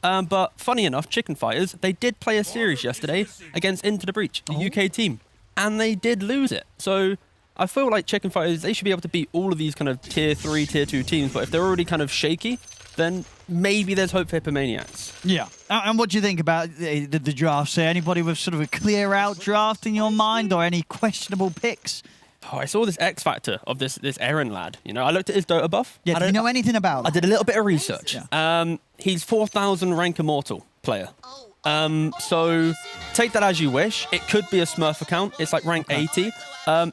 But funny enough, Chicken Fighters, they did play a series yesterday against Into the Breach, a UK team, and they did lose it. So I feel like Chicken Fighters, they should be able to beat all of these kind of tier 3, tier 2 teams, but if they're already kind of shaky, then maybe there's hope for Hippomaniacs. Yeah. And what do you think about the drafts here? Anybody with sort of a clear-out draft in your mind, or any questionable picks? Oh, I saw this X Factor of this Aaron lad. You know, I looked at his Dota buff. Yeah, do you know anything about that? I did a little bit of research. Yeah. He's 4,000 rank immortal player. So take that as you wish. It could be a Smurf account. It's like rank 80.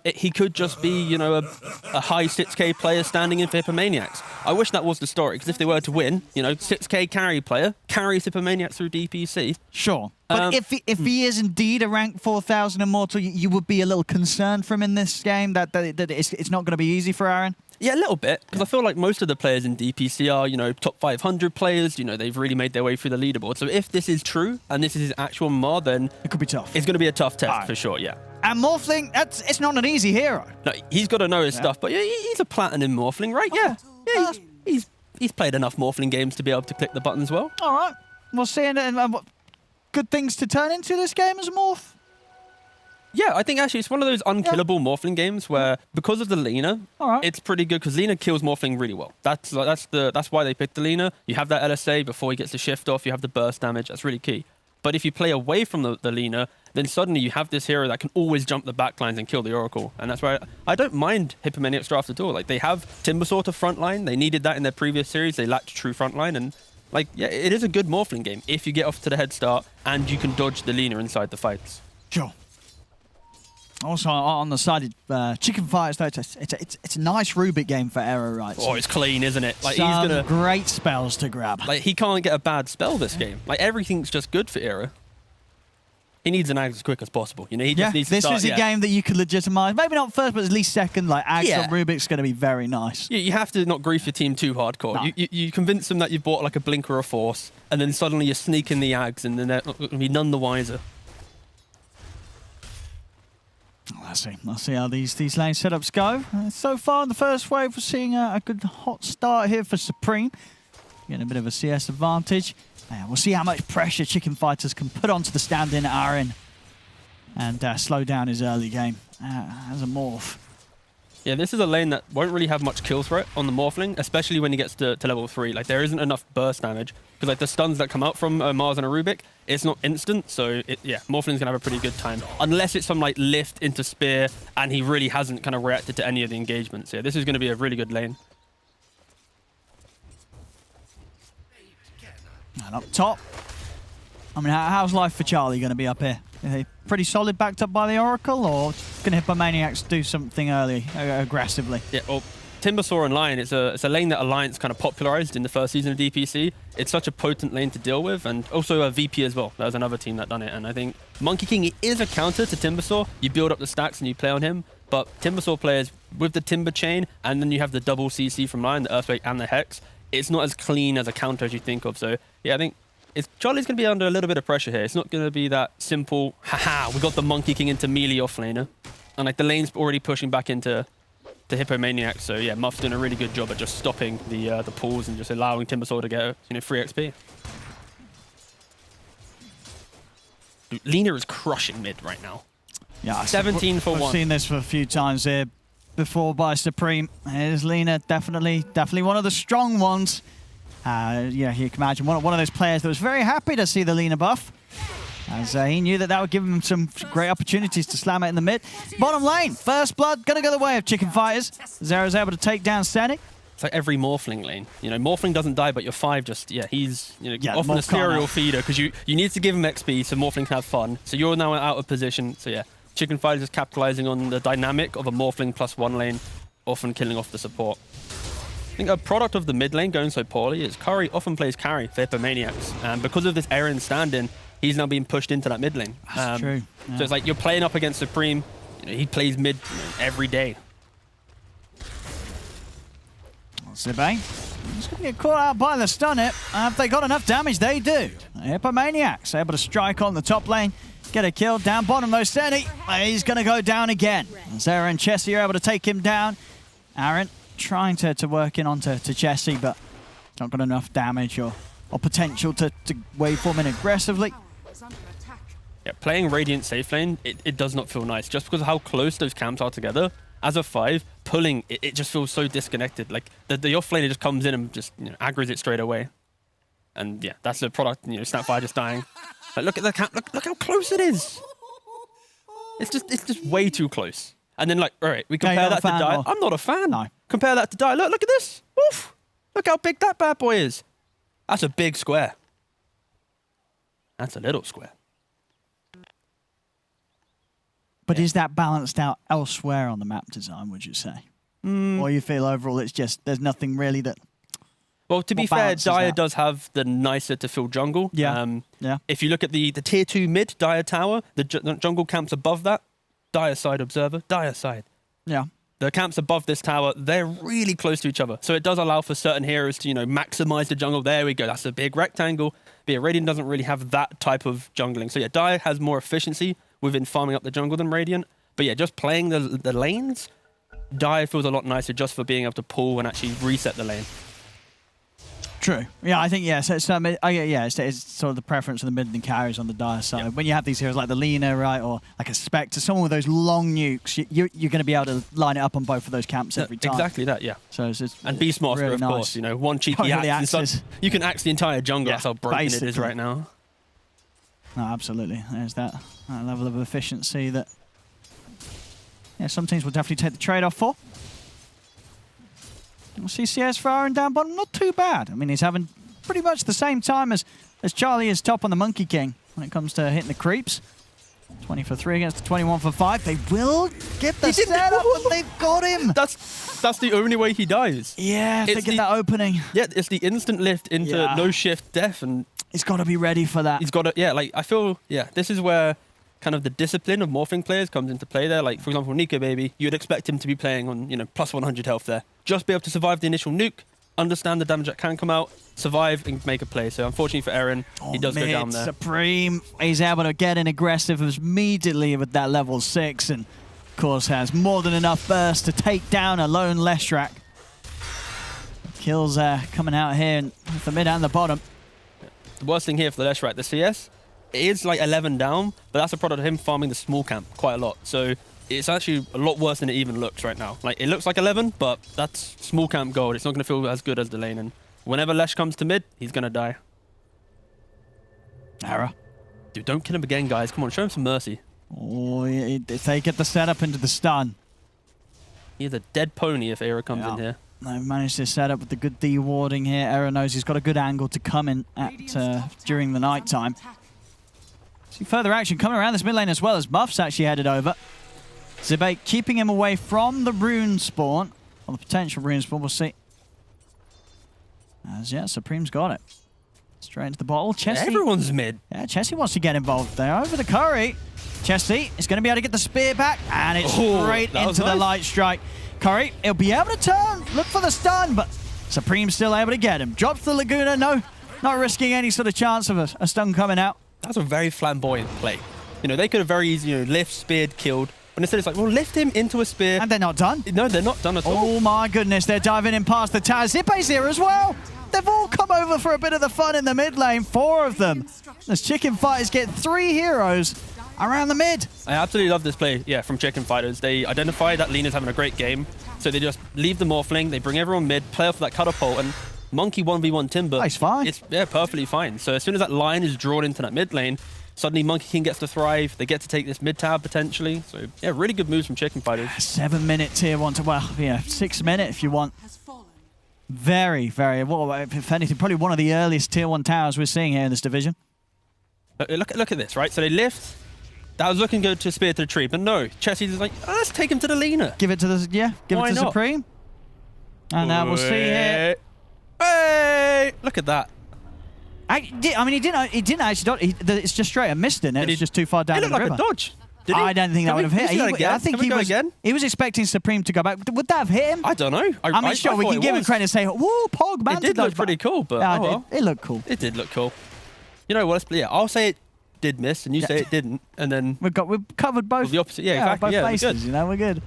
He could just be, you know, a high 6k player standing in for Hippomaniacs. I wish that was the story, because if they were to win, you know, 6k carry player carries Hippomaniacs through DPC. Sure. But if he is indeed a rank 4,000 immortal, you would be a little concerned for him in this game, that it's not going to be easy for Aaron? Yeah, a little bit, because I feel like most of the players in DPC are, you know, top 500 players. You know, they've really made their way through the leaderboard. So if this is true, and this is his actual mod, then it could be tough. It's going to be a tough test for sure, yeah. And Morphling, it's not an easy hero. No, he's got to know his stuff, but he's a platinum Morphling, right? Yeah, he's played enough Morphling games to be able to click the buttons well. All right, we'll see. And good things to turn into this game as a Morph? Yeah, I think actually it's one of those unkillable Morphling games where, because of the Lina, it's pretty good, because Lina kills Morphling really well. That's why they picked the Lina. You have that LSA before he gets the shift off. You have the burst damage. That's really key. But if you play away from the Lina, then suddenly you have this hero that can always jump the backlines and kill the Oracle. And that's why I don't mind Hippomaniacs draft at all. Like, they have Timbersaw to frontline. They needed that in their previous series. They lacked true frontline. And, like, yeah, it is a good Morphling game if you get off to the head start and you can dodge the Lina inside the fights. Sure. Also, on the side of Chicken Fighters, though, it's a nice Rubik game for Arrow, right? Oh, it's clean, isn't it? Like, some he's gonna great spells to grab. Like, he can't get a bad spell this game. Like, everything's just good for Arrow. He needs an Ags as quick as possible. You know, he just needs to start. This is a game that you could legitimize. Maybe not first, but at least second. Like, Ags on Rubik's going to be very nice. You have to not grief your team too hardcore. No. You convince them that you've bought like a Blink or a Force, and then suddenly you sneak in the Ags, and then they're not going to be none the wiser. Let's see how these lane setups go. So far in the first wave, we're seeing a good hot start here for Supreme. Getting a bit of a CS advantage. We'll see how much pressure Chicken Fighters can put onto the stand-in Aaron and slow down his early game as a Morph. Yeah, this is a lane that won't really have much kill threat on the Morphling, especially when he gets to level 3. Like, there isn't enough burst damage, because like the stuns that come out from Mars and a Rubik, it's not instant, so Morphling's gonna have a pretty good time. Unless it's some like lift into Spear, and he really hasn't kind of reacted to any of the engagements. Yeah, this is gonna be a really good lane. And up top, I mean, how's life for Charlie going to be up here? Is he pretty solid backed up by the Oracle, or can Hippomaniacs do something early, aggressively? Yeah, well, Timbersaw and Lion, it's a lane that Alliance kind of popularized in the first season of DPC. It's such a potent lane to deal with, and also a VP as well. That was another team that done it, and I think Monkey King is a counter to Timbersaw. You build up the stacks and you play on him, but Timbersaw players with the Timber Chain, and then you have the double CC from Lion, the Earthquake and the Hex, it's not as clean as a counter as you think of. So yeah, I think Charlie's going to be under a little bit of pressure here. It's not going to be that simple, haha, we got the Monkey King into melee offlaner. And like the lane's already pushing back into Hippomaniacs. So yeah, Muff's doing a really good job at just stopping the pulls and just allowing Timbersaw to get free XP. Dude, Lina is crushing mid right now. Yeah, 17 for 1. I've seen this for a few times here before by Supreme. Here's Lina, definitely one of the strong ones. Yeah, you can imagine one of those players that was very happy to see the Lina buff, as he knew that would give him some great opportunities to slam it in the mid. Bottom lane, first blood, gonna go the way of Chicken Fighters. Zero's able to take down Seni. It's like every Morphling lane. You know, Morphling doesn't die, but your 5 just, he's often a serial feeder, because you need to give him XP so Morphling can have fun. So you're now out of position. So yeah, Chicken Fighters is capitalizing on the dynamic of a Morphling +1 lane, often killing off the support. I think a product of the mid lane going so poorly is Curry often plays carry for Hippomaniacs, and because of this Aaron stand-in, he's now being pushed into that mid lane. That's true. Yeah. So it's like you're playing up against Supreme. He plays mid every day. Zibe, he's going to get caught out by the stun hit. Have they got enough damage? They do. Hippomaniacs able to strike on the top lane, get a kill. Down bottom though, Seni, he's going to go down again. Zera and Chessie are able to take him down. Aaron trying to work in onto Chessie, but not got enough damage or or potential to waveform in aggressively. Yeah, playing Radiant safe lane, it does not feel nice. Just because of how close those camps are together, as a 5, pulling, it just feels so disconnected. Like, the offlaner just comes in and just, you know, aggroes it straight away. And yeah, that's the product, you know, Snapfire just dying. Like, look at the camp, look how close it is. It's just way too close. And then, like, all right, we compare that to Die. Or... I'm not a fan. No. Compare that to Die. Look at this. Woof. Look how big that bad boy is. That's a big square. That's a little square. But is that balanced out elsewhere on the map design, would you say? Or you feel overall it's just, there's nothing really that... Well, to be fair, Dire does have the nicer to fill jungle. Yeah. If you look at the tier 2 mid, Dire Tower, the jungle camps above that, Dire side observer, Dire side. Yeah. The camps above this tower, they're really close to each other. So it does allow for certain heroes to, you know, maximize the jungle. There we go. That's a big rectangle. But yeah, Radiant doesn't really have that type of jungling. So yeah, Dire has more efficiency within farming up the jungle than Radiant. But yeah, just playing the lanes, Dire feels a lot nicer just for being able to pull and actually reset the lane. True. Yeah, I think, yes. It's sort of the preference of the mid and carries on the Dire side. Yep. When you have these heroes like the Lina, right, or like a Spectre, someone with those long nukes, you're going to be able to line it up on both of those camps every time. Exactly that, yeah. So it's and Beastmaster, really of nice. course, you know, one cheeky axe. You can axe the entire jungle. Yeah, that's how broken basically. it is right now. No, absolutely. There's that level of efficiency that some teams will definitely take the trade-off for. CCS firing down bottom, not too bad. I mean, he's having pretty much the same time as Charlie is top on the Monkey King when it comes to hitting the creeps. 20 for 3 against 21 for 5. They will get the setup, and they've got him. That's the only way he dies. Yeah, to get that opening. Yeah, it's the instant lift into no shift death, and he's got to be ready for that. He's got to, yeah, like, I feel, yeah, this is where kind of the discipline of morphing players comes into play there. Like, for example, Nico Baby, you'd expect him to be playing on, you know, plus 100 health there. Just be able to survive the initial nuke, understand the damage that can come out, survive and make a play. So unfortunately for Aaron, he does go down there. Supreme, he's able to get in aggressive immediately with that level 6, and of course has more than enough burst to take down a lone Leshrac. Kills coming out here in the mid and the bottom. The worst thing here for the Leshrac, the CS, it is like 11 down, but that's a product of him farming the small camp quite a lot. So it's actually a lot worse than it even looks right now. Like, it looks like 11, but that's small camp gold. It's not going to feel as good as the lane. And whenever Lesh comes to mid, he's going to die. Era. Dude, don't kill him again, guys. Come on, show him some mercy. Oh, if they get the setup into the stun. He's a dead pony if Era comes in here. They've managed to set up with the good dewarding here. Era knows he's got a good angle to come in at during the night time. See further action coming around this mid lane as well as Muff's actually headed over. Zibate keeping him away from the rune spawn, or the potential rune spawn, we'll see. As yeah, Supreme's got it. Straight into the bottle. Chessie. Everyone's mid. Yeah, Chessie wants to get involved there. Over the Curry. Chessie is going to be able to get the spear back, and it's straight into the light strike. Curry, he'll be able to turn, look for the stun, but Supreme's still able to get him. Drops the Laguna, no, not risking any sort of chance of a stun coming out. That's a very flamboyant play. You know, they could have very easily, you know, lift, speared, killed. But instead it's like, well, lift him into a spear. And they're not done. No, they're not done at all. Oh my goodness, they're diving in past the Taz. Zipe's here as well. They've all come over for a bit of the fun in the mid lane, 4 of them. As Chicken Fighters get 3 heroes around the mid. I absolutely love this play, yeah, from Chicken Fighters. They identify that Lina's having a great game, so they just leave the Morphling, they bring everyone mid, play off that catapult, and Monkey 1v1 Timber. That's fine. It's, yeah, perfectly fine. So as soon as that line is drawn into that mid lane, suddenly Monkey King gets to thrive. They get to take this mid tab potentially. So yeah, really good moves from Chicken Fighters. 7-minute tier 1 to, well, yeah, 6 minute if you want. Very, very, well, if anything, probably one of the earliest tier 1 towers we're seeing here in this division. Look at this, right? So they lift. That was looking good to spear to the tree, but no. Chessie's like, oh, let's take him to the Lina. Give it to the, yeah, give Why it to not? Supreme. And now we'll see here. Hey, look at that. I mean, he didn't actually dodge. It's just straight a missed, and it's just too far down It the looked river. like a dodge. Did he? I don't think that would have hit. I think he was expecting Supreme to go back. Would that have hit him? I don't know. I mean, sure, we can give him credit and say, whoa, Pog, man. It did look pretty cool, but yeah, oh well. It looked cool. It did look cool. You know what? Yeah, I'll say it did miss, and you say it didn't, and then we've covered both. the opposite. Yeah, exactly. Both Yeah, bases, you know, we're good.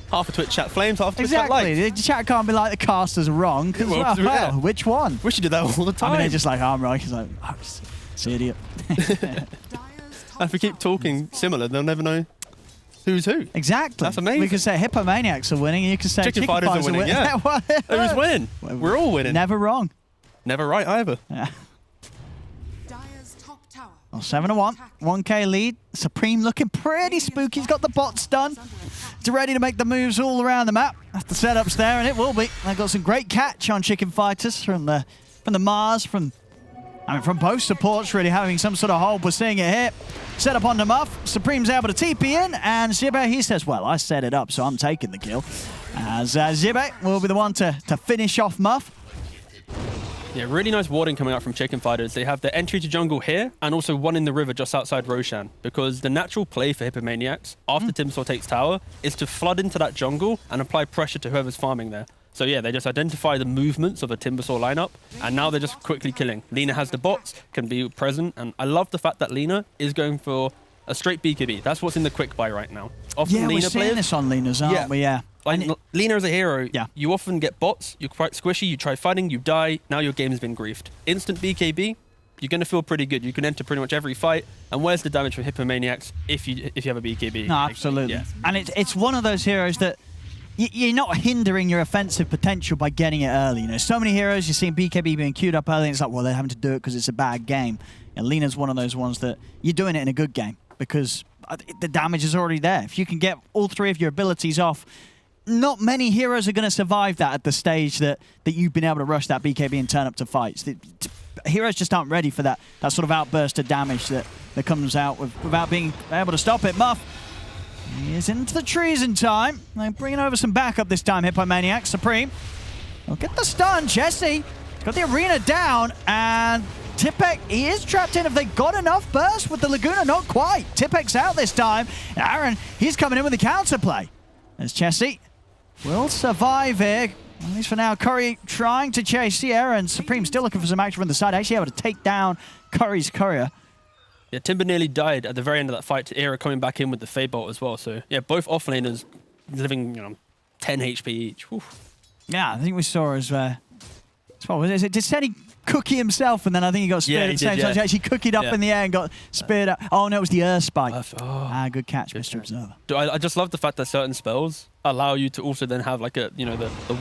Half a Twitch chat flames, half a Twitch chat likes. Exactly. The chat can't be like the casters are wrong. Well, which one? Wish you did that all the time. I mean, they're just like, I'm right. He's like, oh, it's an idiot. And if we keep talking similar, they'll never know who's who. Exactly. That's amazing. We could say Hippomaniacs are winning, and you can say Chicken Fighters are winning. Yeah. Who's winning? We're all winning. Never wrong. Never right either. Yeah. Well, 7-1, 1k lead. Supreme looking pretty spooky. He's got the bots done. He's ready to make the moves all around the map. That's the setup's there, and it will be. They've got some great catch on Chicken Fighters from the Mars, from both supports really having some sort of hold. We're seeing it here. Set up onto Muff. Supreme's able to TP in, and Zibe, he says, well, I set it up, so I'm taking the kill. As Zibe will be the one to finish off Muff. Yeah, really nice warding coming out from Chicken Fighters. They have the entry to jungle here, and also one in the river just outside Roshan. Because the natural play for Hippomaniacs, after Timsaw takes tower, is to flood into that jungle and apply pressure to whoever's farming there. So yeah, they just identify the movements of a Timbersaw lineup, and now they're just quickly killing. Lina has the bots, can be present, and I love the fact that Lina is going for a straight BKB. That's what's in the quick buy right now. Often Yeah, Lina we're seeing this on Lina's, aren't we? Yeah. Like, Lina as a hero, yeah. You often get bots, you're quite squishy, you try fighting, you die, now your game's been griefed. Instant BKB, you're going to feel pretty good. You can enter pretty much every fight. And where's the damage from Hippomaniacs if you have a BKB? No, absolutely. Yeah. And it's one of those heroes that you're not hindering your offensive potential by getting it early. You know, so many heroes, you're seeing BKB being queued up early, and it's like, well, they're having to do it because it's a bad game. And Lina's one of those ones that you're doing it in a good game because the damage is already there. If you can get all three of your abilities off, not many heroes are going to survive that at the stage that you've been able to rush that BKB and turn up to fights. Heroes just aren't ready for that sort of outburst of damage that comes out without being able to stop it. Muff, he is into the trees in time. They're bringing over some backup this time, Hippomaniac. Supreme will get the stun. Jesse got the arena down, and Tipek, he is trapped in. Have they got enough burst with the Laguna? Not quite. Tipek's out this time. Aaron, he's coming in with the counterplay. There's Jesse. Will survive here. At least for now, Curry trying to chase Sierra, and Supreme still looking for some action from the side. Actually able to take down Curry's courier. Yeah, Timber nearly died at the very end of that fight to Era coming back in with the Fade Bolt as well. So yeah, both offlaners living 10 HP each. Whew. Yeah, I think we saw as well. Was it? Did Seni cookie himself, and then I think he got speared at the same time. He actually cookied up in the air and got speared up. Oh no, it was the Earth Spike. Good catch, Mr. Observer. I just love the fact that certain spells allow you to also then have like the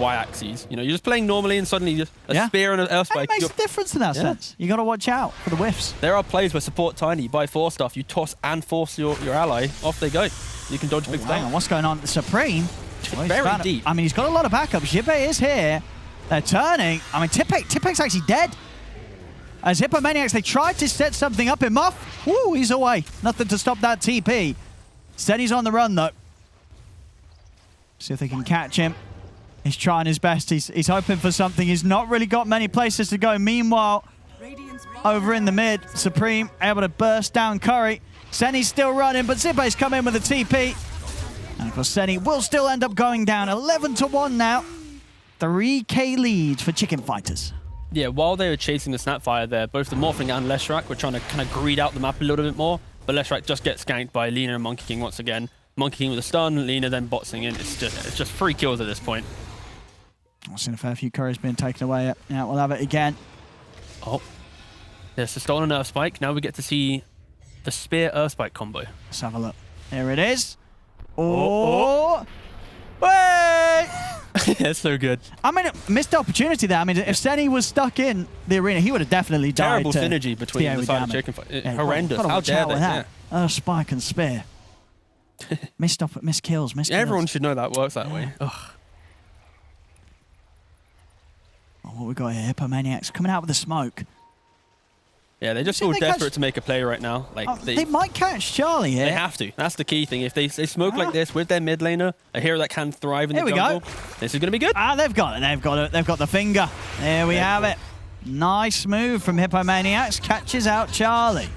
Y-axis. You know, you're just playing normally and suddenly just a spear and an Earth Spike. It makes a difference in that sense. You got to watch out for the whiffs. There are plays where support tiny, you buy 4 stuff, you toss and force your ally, off they go. You can dodge big stuff. What's going on? Supreme. Very deep. I mean, he's got a lot of backup. Jibe is here. They're turning. I mean, Tipek's actually dead. As Hippomaniacs, they tried to set something up in Muff. Woo, he's away. Nothing to stop that TP. Seni's on the run, though. See if they can catch him. He's trying his best. He's hoping for something. He's not really got many places to go. Meanwhile, over in the mid, Supreme able to burst down Curry. Seni's still running, but Zibe's come in with a TP. And of course, Seni will still end up going down. 11-1 now. 3k lead for Chicken Fighters. Yeah, while they were chasing the Snapfire there, both the Morphling and Leshrac were trying to kind of greed out the map a little bit more, but Leshrac just gets skanked by Lina and Monkey King once again. Monkey King with a stun, Lina then botsing in. It's just 3 kills at this point. I've seen a fair few curries being taken away. Yeah, we'll have it again. Oh, there's the stolen Earth Spike. Now we get to see the Spear Earth Spike combo. Let's have a look. Here it is. Oh! Wait! It's so good. I mean, missed opportunity there. I mean, if Seni was stuck in the arena, he would have definitely died. Terrible synergy between the side of Chicken Fight. Horrendous. How dare they? Spike and Spear. Missed kills. Everyone should know that works that way. Ugh. Oh, what we got here? Hippomaniacs coming out with the smoke. Yeah, they just feel desperate to make a play right now. Like they might catch Charlie here. They have to. That's the key thing. If they smoke like this with their mid laner, a hero that can thrive in the jungle, this is going to be good. They've got it. They've got the finger. There we have it. Nice move from Hippomaniacs. Catches out Charlie.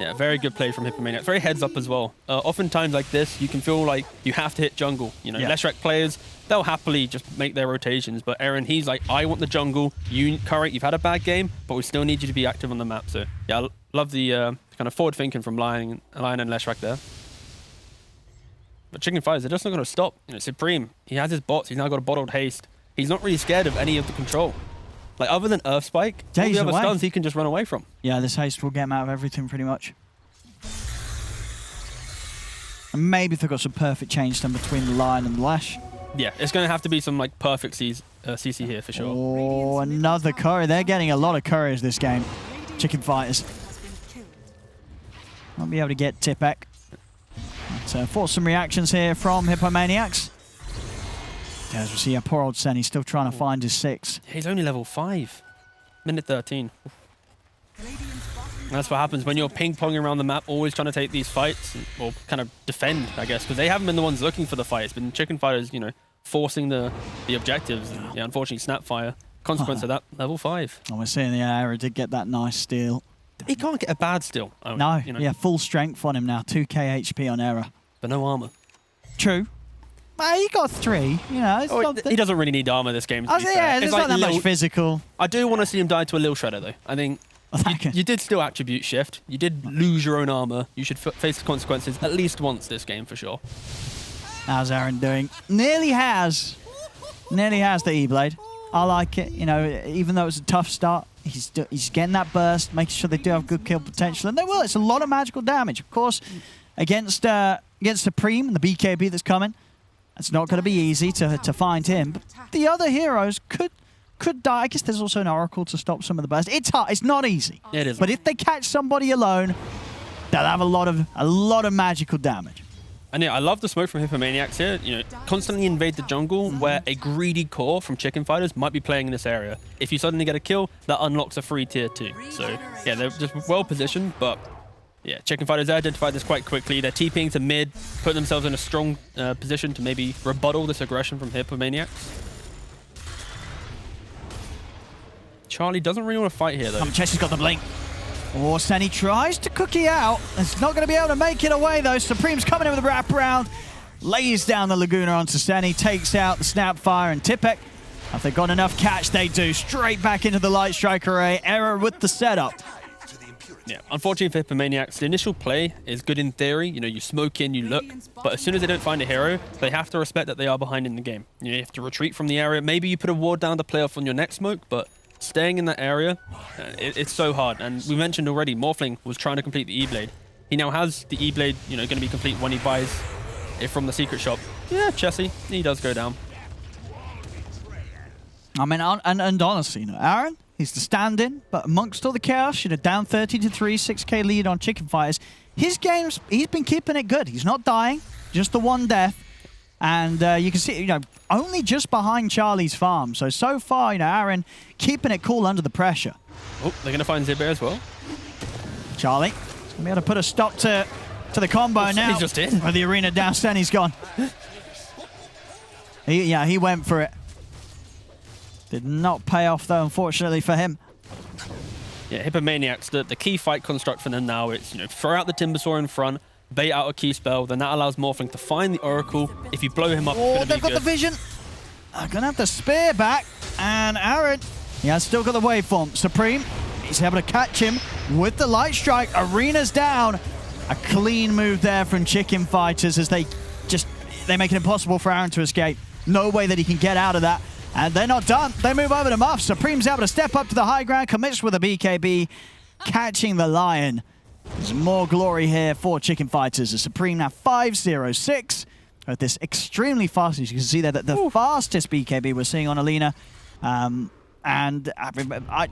Yeah, very good play from Hippomaniacs. Very heads up as well. Oftentimes like this, you can feel like you have to hit jungle. You know, Leshrac players, they'll happily just make their rotations. But Aaron, he's like, I want the jungle. Curry, you've had a bad game, but we still need you to be active on the map. So yeah, I love the kind of forward thinking from Lion and Leshrac there. But Chicken Fighters, they're just not going to stop. You know, Supreme, he has his bots. He's now got a bottled haste. He's not really scared of any of the control. Like, other than Earth Spike, all the other stuns he can just run away from. Yeah, this haste will get him out of everything pretty much. And maybe if they've got some perfect change done between the line and the lash. Yeah, it's going to have to be some like perfect CC here for sure. Oh, another curry. They're getting a lot of curries this game. Chicken Fighters. Won't be able to get Tipek. So force some reactions here from Hippomaniacs. As we see, poor old Sen, he's still trying to find his 6. He's only level 5. Minute 13. And that's what happens when you're ping-ponging around the map, always trying to take these fights, or kind of defend, I guess, because they haven't been the ones looking for the fight. It's been Chicken Fighters, you know, forcing the objectives. And, yeah, unfortunately, Snapfire. Consequence of that, level 5. And we're seeing the Era did get that nice steal. He can't get a bad steal. No, you know. Yeah, full strength on him now. 2k HP on Era. But no armor. True. Well, he got 3, you know. He doesn't really need armor this game, to be fair. Yeah, there's like not that much physical. I do want to see him die to a Lil Shredder, though. I think you did still attribute shift. You did lose your own armor. You should face the consequences at least once this game, for sure. How's Aaron doing? Nearly has the E-Blade. I like it. You know, even though it's a tough start, he's getting that burst, making sure they do have good kill potential. And they will. It's a lot of magical damage. Of course, against Supreme and the BKB that's coming, it's not going to be easy to find him. But the other heroes could die. I guess there's also an Oracle to stop some of the burst. It's hard. It's not easy. It is. But if they catch somebody alone, they'll have a lot of magical damage. And yeah, I love the smoke from Hippomaniacs here. You know, constantly invade the jungle where a greedy core from Chicken Fighters might be playing in this area. If you suddenly get a kill, that unlocks a free tier 2. So yeah, they're just well positioned, but yeah, Chicken Fighters identified this quite quickly. They're TPing to mid, put themselves in a strong position to maybe rebuttal this aggression from Hippomaniacs. Charlie doesn't really want to fight here, though. Chessie's got the blink. Oh, Senny tries to cookie out. It's not going to be able to make it away, though. Supreme's coming in with a wraparound. Lays down the Laguna onto Senny. Takes out the Snapfire and Tipek. If they've got enough catch, they do. Straight back into the Light Strike array. Error with the setup. Yeah, unfortunately for Hippomaniacs, the initial play is good in theory. You know, you smoke in, you look. But as soon as they don't find a hero, they have to respect that they are behind in the game. You know, you have to retreat from the area. Maybe you put a ward down to play off on your next smoke, but staying in that area, it's so hard. And we mentioned already, Morphling was trying to complete the E-Blade. He now has the E-Blade, you know, going to be complete when he buys it from the secret shop. Yeah, Chessie, he does go down. I mean, and honestly, you know, Aaron, he's the stand-in, but amongst all the chaos, you know, down 30-3, 6k lead on Chicken Fighters. His games, he's been keeping it good. He's not dying, just the one death. And you can see, you know, only just behind Charlie's farm. So far, you know, Aaron keeping it cool under the pressure. Oh, they're going to find Zibber as well. Charlie, going to be able to put a stop to the combo now. He's just in. With the arena down, Senny's gone. He went for it. Did not pay off, though, unfortunately for him. Yeah, Hippomaniacs, the key fight construct for them now, it's, you know, throw out the Timbersaw in front, bait out a key spell, then that allows Morphling to find the Oracle. If you blow him up, oh, they've got the vision. I'm going to have to spear back. And Aaron, he has still got the waveform. Supreme, he's able to catch him with the Light Strike. Arena's down. A clean move there from Chicken Fighters as they make it impossible for Aaron to escape. No way that he can get out of that. And they're not done. They move over to Muff. Supreme's able to step up to the high ground, commits with a BKB, catching the Lion. There's more glory here for Chicken Fighters. The Supreme now 5-0-6. At this extremely fast, as you can see there, that the fastest BKB we're seeing on Alina. And I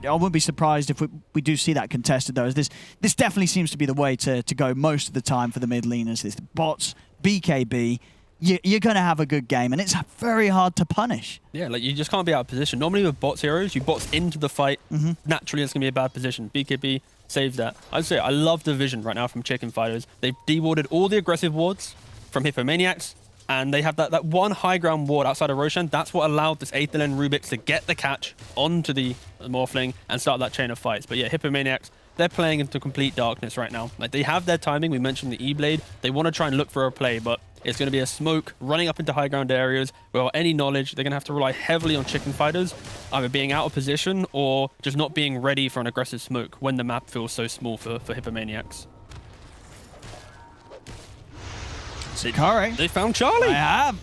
wouldn't be surprised if we do see that contested, though. This definitely seems to be the way to go most of the time for the mid laners. This bots, BKB. You're going to have a good game, and it's very hard to punish. Yeah, like you just can't be out of position. Normally with bots heroes, you bots into the fight. Naturally, it's going to be a bad position. BKB saves that. I'd say I love the vision right now from Chicken Fighters. They've dewarded all the aggressive wards from Hippomaniacs, and they have that one high ground ward outside of Roshan. That's what allowed this 8th lane Rubik's to get the catch onto the Morphling and start that chain of fights. But yeah, Hippomaniacs, they're playing into complete darkness right now. Like, they have their timing. We mentioned the E-Blade. They want to try and look for a play, but it's going to be a smoke running up into high ground areas without any knowledge. They're going to have to rely heavily on Chicken Fighters, either being out of position or just not being ready for an aggressive smoke when the map feels so small for Hippomaniacs. Curry. They found Charlie. They have.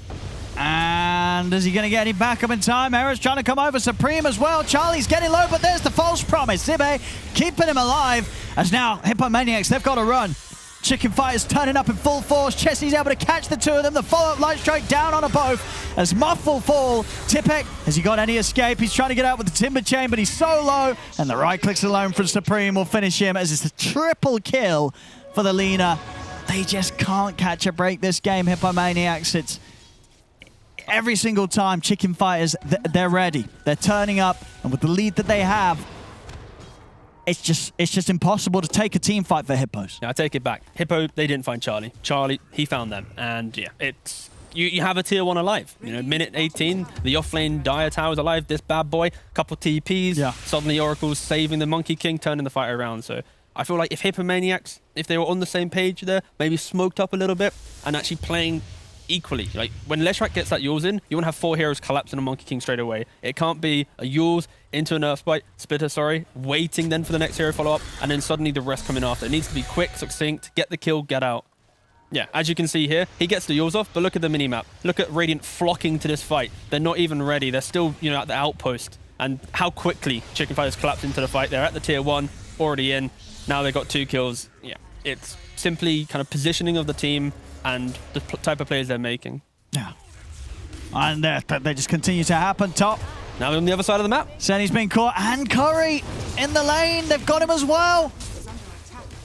And is he going to get any backup in time? Era's trying to come over. Supreme as well. Charlie's getting low, but there's the false promise. Zibe keeping him alive. As now, Hippomaniacs, they've got to run. Chicken Fighters turning up in full force. Chessie's able to catch the two of them. The follow-up light strike down on them both. As Muff will fall. Tipek, has he got any escape? He's trying to get out with the Timber Chain, but he's so low. And the right clicks alone from Supreme will finish him as it's a triple kill for the Lina. They just can't catch a break this game, Hippomaniacs. It's every single time Chicken Fighters, they're ready. They're turning up, and with the lead that they have, it's just impossible to take a team fight for Hippos. Yeah, I take it back. Hippo, they didn't find Charlie. Charlie, he found them. And yeah, it's you have a tier 1 alive. You know, minute 18, the offlane Dire Tower's alive. This bad boy, couple TPs. Yeah. Suddenly Oracle's saving the Monkey King, turning the fight around. So I feel like if Hippomaniacs, if they were on the same page there, maybe smoked up a little bit and actually playing equally. Like when Leshrac gets that Yules in, you want to have 4 heroes collapsing a Monkey King straight away. It can't be a Yules into a Nerf Spitter, waiting then for the next hero follow-up, and then suddenly the rest coming after. It needs to be quick, succinct, get the kill, get out. Yeah, as you can see here, he gets the Yules off, but look at the minimap. Look at Radiant flocking to this fight. They're not even ready. They're still, you know, at the outpost. And how quickly Chicken Fighters collapse into the fight. They're at the tier 1, already in. Now they've got 2 kills. Yeah, it's simply kind of positioning of the team and the type of players they're making. Yeah. And they just continue to happen. Top. Now they're on the other side of the map. Senny's been caught, and Curry in the lane. They've got him as well.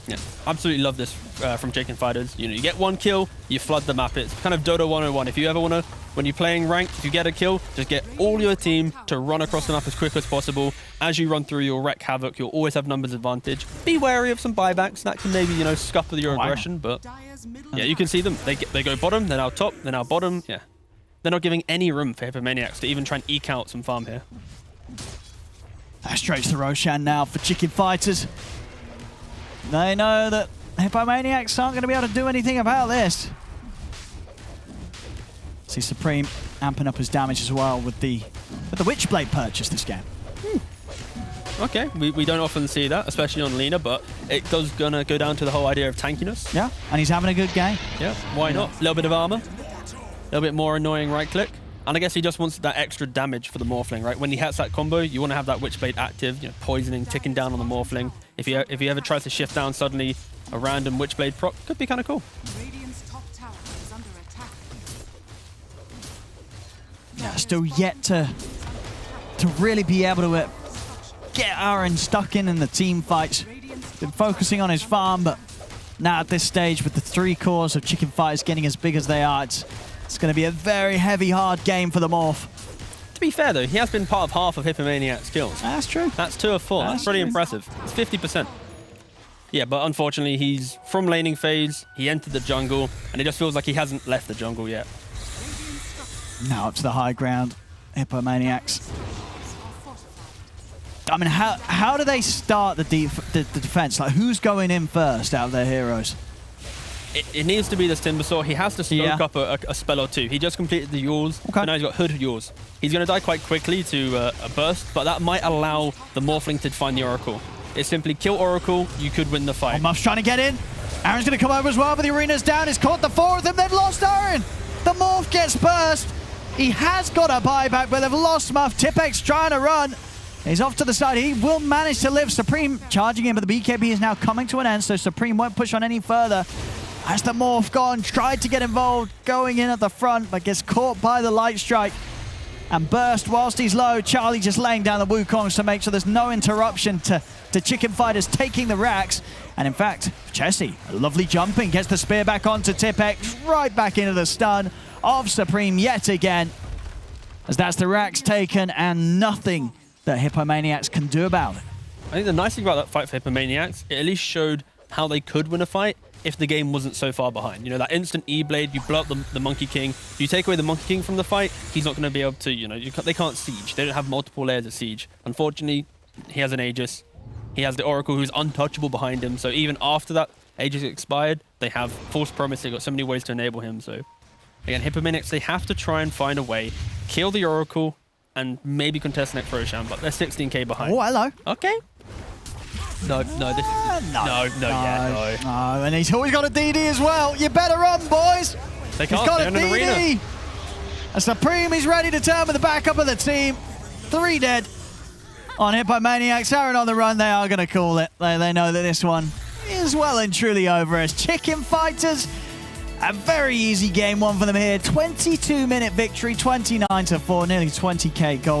Yeah, absolutely love this from Chicken Fighters. You know, you get 1 kill, you flood the map. It's kind of Dota 101. If you ever want to, when you're playing ranked, if you get a kill, just get all your team to run across the map as quick as possible. As you run through, you'll wreak havoc. You'll always have numbers advantage. Be wary of some buybacks. That can maybe, you know, scupper your aggression, but yeah, you can see them. They go bottom, they're now top, they're now bottom. Yeah. They're not giving any room for Hippomaniacs to even try and eke out some farm here. Straight to Roshan now for Chicken Fighters. They know that Hippomaniacs aren't going to be able to do anything about this. See Supreme amping up his damage as well with the Witchblade purchase this game. Okay, we don't often see that, especially on Lina, but it does gonna go down to the whole idea of tankiness. Yeah, and he's having a good game. Yeah, why not? A little bit of armor, a little bit more annoying right click. And I guess he just wants that extra damage for the Morphling, right? When he hits that combo, you want to have that Witchblade active, you know, poisoning, ticking down on the Morphling. If he ever tries to shift down suddenly, a random Witchblade proc could be kind of cool. Yeah, still yet to really be able to get Aaron stuck in the team fights. Been focusing on his farm, but now at this stage with the 3 cores of Chicken Fighters getting as big as they are, it's going to be a very heavy, hard game for the Morph. To be fair though, he has been part of half of Hippomaniac's kills. That's true. That's 2 of 4. That's pretty impressive. It's 50%. Yeah, but unfortunately he's from laning phase, he entered the jungle, and it just feels like he hasn't left the jungle yet. Now up to the high ground, Hippomaniacs. I mean, how do they start the defense? Like, who's going in first out of their heroes? It needs to be this Timbersaw. He has to smoke up a spell or 2. He just completed the Yules, but now he's got Hood Yules. He's going to die quite quickly to a burst, but that might allow the Morphling to find the Oracle. It's simply kill Oracle, you could win the fight. Muff's trying to get in. Aaron's going to come over as well, but the arena's down. He's caught the 4 of them. They've lost Aaron. The Morph gets burst. He has got a buyback, but they've lost Muff. Tipek's trying to run. He's off to the side. He will manage to live. Supreme charging in, but the BKB is now coming to an end, so Supreme won't push on any further. As the Morph gone, tried to get involved, going in at the front, but gets caught by the light strike and burst whilst he's low. Charlie just laying down the Wukongs to make sure there's no interruption to Chicken Fighters taking the racks. And in fact, Chessie, a lovely jumping, gets the spear back onto Tipek, right back into the stun of Supreme yet again. As that's the racks taken and nothing that Hippomaniacs can do about it. I think the nice thing about that fight for Hippomaniacs, it at least showed how they could win a fight if the game wasn't so far behind. You know, that instant E-Blade, you blow up the Monkey King, you take away the Monkey King from the fight, he's not going to be able to, you know, they can't siege. They don't have multiple layers of siege. Unfortunately, he has an Aegis. He has the Oracle who's untouchable behind him, so even after that Aegis expired, they have False Promise, they've got so many ways to enable him, so... Again, Hippomaniacs, they have to try and find a way, kill the Oracle, and maybe contest next Roshan, but they're 16k behind. Oh, hello. Okay. No, this is... No, and he's always got a DD as well. You better run, boys. They He's can't. got They're a in an arena. DD. And Supreme is ready to turn with the backup of the team. 3 dead on Hippomaniacs. Aaron on the run. They are going to call it. They know that this one is well and truly over as Chicken Fighters. A very easy game one for them here. 22-minute victory, 29-4, nearly 20k gold.